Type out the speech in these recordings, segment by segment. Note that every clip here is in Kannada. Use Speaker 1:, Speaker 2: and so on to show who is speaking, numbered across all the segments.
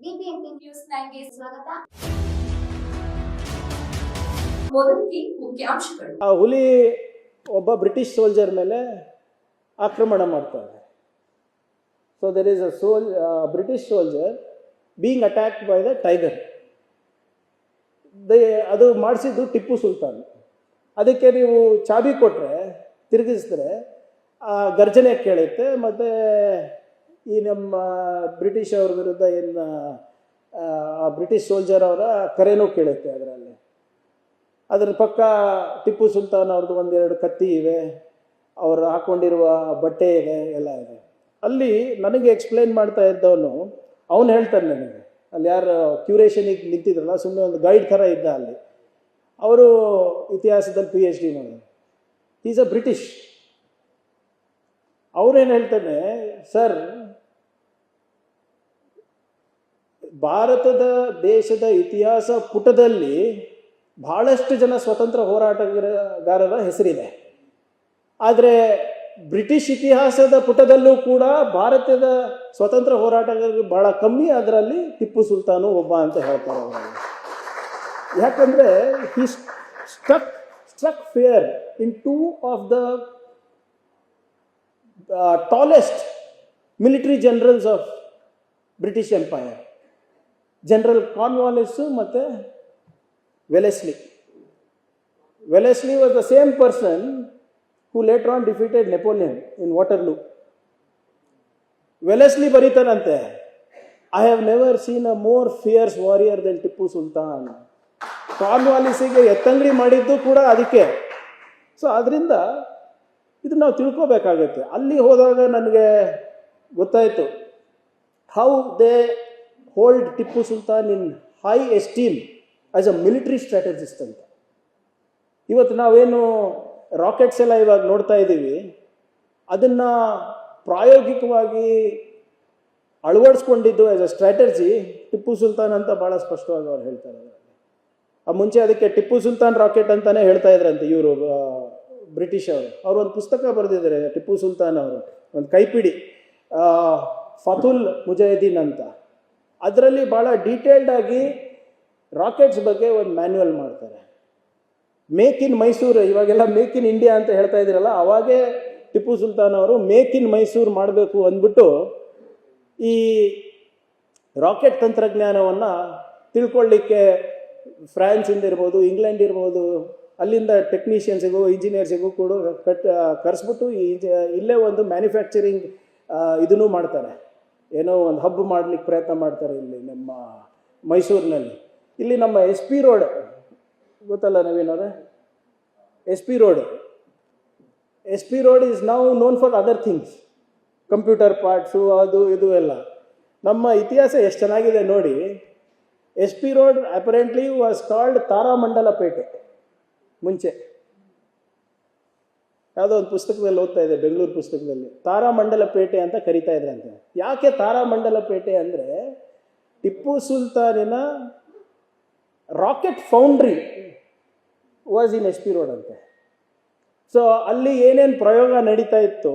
Speaker 1: ಬಿಬಿಎಂಪಿ ನ್ಯೂಸ್ 9ಗೆ ಸ್ವಾಗತ. ಮೊದಲಿಗೆ ಮುಖ್ಯಾಂಶಗಳು.
Speaker 2: ಆ ಹುಲಿ ಒಬ್ಬ ಬ್ರಿಟಿಷ್ ಸೋಲ್ಜರ್ ಮೇಲೆ ಆಕ್ರಮಣ ಮಾಡ್ತಾರೆ. So there is a British soldier being attacked by the tiger. ಅದು ಮಾಡಿಸಿದ್ದು ಟಿಪ್ಪು ಸುಲ್ತಾನ್. ಅದಕ್ಕೆ ನೀವು ಚಾಬಿ ಕೊಟ್ಟರೆ ತಿರುಗಿಸಿದ್ರೆ ಆ ಗರ್ಜನೆ ಕೇಳುತ್ತೆ, ಮತ್ತು ಈ ನಮ್ಮ ಬ್ರಿಟಿಷ್ ಅವ್ರ ವಿರುದ್ಧ ಏನು ಆ ಬ್ರಿಟಿಷ್ ಸೋಲ್ಜರ್ ಅವರ ಕರೆನೂ ಕೇಳುತ್ತೆ. ಅದರಲ್ಲಿ ಅದರ ಪಕ್ಕ ಟಿಪ್ಪು ಸುಲ್ತಾನ್ ಅವ್ರದ್ದು ಒಂದೆರಡು ಕತ್ತಿ ಇವೆ, ಅವರು ಹಾಕ್ಕೊಂಡಿರುವ ಬಟ್ಟೆ ಇದೆ, ಎಲ್ಲ ಇದೆ. ಅಲ್ಲಿ ನನಗೆ ಎಕ್ಸ್ಪ್ಲೈನ್ ಮಾಡ್ತಾ ಇದ್ದವನು ಅವನು ಹೇಳ್ತಾನೆ ನನಗೆ, ಅಲ್ಲಿ ಯಾರು ಕ್ಯೂರೇಷನಿಗೆ ನಿಂತಿದ್ರಲ್ಲ, ಸುಮ್ಮನೆ ಒಂದು ಗೈಡ್ ಥರ ಇದ್ದ ಅಲ್ಲಿ. ಅವರು ಇತಿಹಾಸದಲ್ಲಿ PhD ಮಾಡಿದ್ರು. Is a British. ಅವರೇನು ಹೇಳ್ತಾನೆ, ಸರ್, ಭಾರತದ ದೇಶದ ಇತಿಹಾಸ ಪುಟದಲ್ಲಿ ಬಹಳಷ್ಟು ಜನ ಸ್ವತಂತ್ರ ಹೋರಾಟಗಾರರ ಹೆಸರಿದೆ, ಆದರೆ ಬ್ರಿಟಿಷ್ ಇತಿಹಾಸದ ಪುಟದಲ್ಲೂ ಕೂಡ ಭಾರತದ ಸ್ವತಂತ್ರ ಹೋರಾಟಗಾರರು ಬಹಳ ಕಮ್ಮಿ, ಅದರಲ್ಲಿ ಟಿಪ್ಪು ಸುಲ್ತಾನು ಒಬ್ಬ ಅಂತ ಹೇಳ್ತಾರೆ ಅವರಲ್ಲಿ. ಯಾಕಂದರೆ he struck fear in 2 of the tallest military generals of British empire, general Cornwallis ಮತ್ತು Wellesley. Wellesley was the same person who later on defeated Napoleon in Waterloo. Wellesley ಬರೀತಾನಂತೆ, I have never seen a more fierce warrior than Tippu Sultan. ಕಾರ್ನ್ವಾಲಿಸಿಗೆ ಎತ್ತಂಗಡಿ ಮಾಡಿದ್ದು ಕೂಡ ಅದಕ್ಕೆ. ಸೊ ಅದರಿಂದ ಇದು ನಾವು ತಿಳ್ಕೋಬೇಕಾಗತ್ತೆ. ಅಲ್ಲಿ ಹೋದಾಗ ನನಗೆ ಗೊತ್ತಾಯಿತು how they hold Tipu Sultan in high esteem as a military strategist ಅಂತ. ಇವತ್ತು ನಾವೇನು ರಾಕೆಟ್ಸ್ ಎಲ್ಲ ಇವಾಗ ನೋಡ್ತಾ ಇದ್ದೀವಿ, ಅದನ್ನು ಪ್ರಾಯೋಗಿಕವಾಗಿ ಅಳವಡಿಸ್ಕೊಂಡಿದ್ದು as a strategy Tipu Sultan ಅಂತ ಭಾಳ ಸ್ಪಷ್ಟವಾಗಿ ಅವ್ರು ಹೇಳ್ತಾರೆ. ಆ ಮುಂಚೆ ಅದಕ್ಕೆ ಟಿಪ್ಪು ಸುಲ್ತಾನ್ ರಾಕೆಟ್ ಅಂತಲೇ ಹೇಳ್ತಾ ಇದ್ರಂತೆ ಇವರು ಬ್ರಿಟಿಷ್ ಅವರು ಒಂದು ಪುಸ್ತಕ ಬರೆದಿದ್ದಾರೆ ಟಿಪ್ಪು ಸುಲ್ತಾನ್ ಅವರು, ಒಂದು ಕೈಪಿಡಿ, ಫತುಲ್ ಮುಜಾಹಿದೀನ್ ಅಂತ. ಅದರಲ್ಲಿ ಭಾಳ ಡೀಟೇಲ್ಡ್ ಆಗಿ ರಾಕೆಟ್ಸ್ ಬಗ್ಗೆ ಒಂದು ಮ್ಯಾನ್ಯುವಲ್ ಮಾಡ್ತಾರೆ. ಮೇಕ್ ಇನ್ ಮೈಸೂರು, ಇವಾಗೆಲ್ಲ ಮೇಕ್ ಇನ್ ಇಂಡಿಯಾ ಅಂತ ಹೇಳ್ತಾ ಇದ್ದೀರಲ್ಲ, ಅವಾಗೇ ಟಿಪ್ಪು ಸುಲ್ತಾನ್ ಅವರು ಮೇಕ್ ಇನ್ ಮೈಸೂರು ಮಾಡಬೇಕು ಅಂದ್ಬಿಟ್ಟು ಈ ರಾಕೆಟ್ ತಂತ್ರಜ್ಞಾನವನ್ನು ತಿಳ್ಕೊಳ್ಳಿಕ್ಕೆ ಫ್ರಾನ್ಸಿಂದ ಇರ್ಬೋದು, ಇಂಗ್ಲೆಂಡ್ ಇರ್ಬೋದು, ಅಲ್ಲಿಂದ ಟೆಕ್ನಿಷಿಯನ್ಸಿಗೂ ಇಂಜಿನಿಯರ್ಸಿಗೂ ಕೂಡ ಕರೆಸ್ಬಿಟ್ಟು ಇಲ್ಲೇ ಒಂದು ಮ್ಯಾನುಫ್ಯಾಕ್ಚರಿಂಗ್ ಇದನ್ನು ಮಾಡ್ತಾರೆ. ಏನೋ ಒಂದು ಹಬ್ ಮಾಡಲಿಕ್ಕೆ ಪ್ರಯತ್ನ ಮಾಡ್ತಾರೆ ಇಲ್ಲಿ ನಮ್ಮ ಮೈಸೂರಿನಲ್ಲಿ. ಇಲ್ಲಿ ನಮ್ಮ SP ರೋಡ್ ಗೊತ್ತಲ್ಲ ನವೀನವ್ರೆ, SP road is now known for other things, computer parts, ಅದು ಇದು ಎಲ್ಲ. ನಮ್ಮ ಇತಿಹಾಸ ಎಷ್ಟು ಚೆನ್ನಾಗಿದೆ ನೋಡಿ. SP ರೋಡ್ apparently was called Taramandala Pete. ಮುಂಚೆ ಯಾವುದೋ ಒಂದು ಪುಸ್ತಕದಲ್ಲಿ ಓದ್ತಾ ಇದೆ, ಬೆಂಗಳೂರು ಪುಸ್ತಕದಲ್ಲಿ, ತಾರಾಮಂಡಲ ಪೇಟೆ ಅಂತ ಕರಿತಾ ಇದ್ರಂತೆ. ಯಾಕೆ ತಾರಾಮಂಡಲ ಪೇಟೆ ಅಂದರೆ ಟಿಪ್ಪು ಸುಲ್ತಾನಿನ rocket foundry was in SP road ಅಂತೆ. ಸೊ ಅಲ್ಲಿ ಏನೇನು ಪ್ರಯೋಗ ನಡೀತಾ ಇತ್ತು,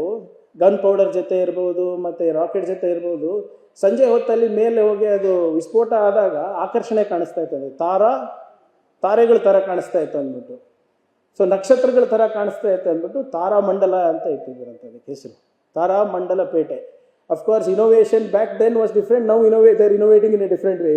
Speaker 2: ಗನ್ ಪೌಡರ್ ಜೊತೆ ಇರ್ಬೋದು ಮತ್ತು ರಾಕೆಟ್ ಜೊತೆ ಇರ್ಬೋದು, ಸಂಜೆ ಹೊತ್ತಲ್ಲಿ ಮೇಲೆ ಹೋಗಿ ಅದು ವಿಸ್ಫೋಟ ಆದಾಗ ಆಕರ್ಷಣೆ ಕಾಣಿಸ್ತಾ ಇತ್ತು, ಅದು ತಾರೆಗಳ ಥರ ಕಾಣಿಸ್ತಾ ಇತ್ತು ಅಂದ್ಬಿಟ್ಟು. ಸೊ ನಕ್ಷತ್ರಗಳ ಥರ ಕಾಣಿಸ್ತಾ ಇತ್ತು ಅಂದ್ಬಿಟ್ಟು ತಾರಾಮಂಡಲ ಅಂತ ಇಟ್ಟಿದ್ರಂತ ಅದಕ್ಕೆ ಹೆಸರು, Taramandala Pete. Of course innovation back then was different, now they're innovating in a different way.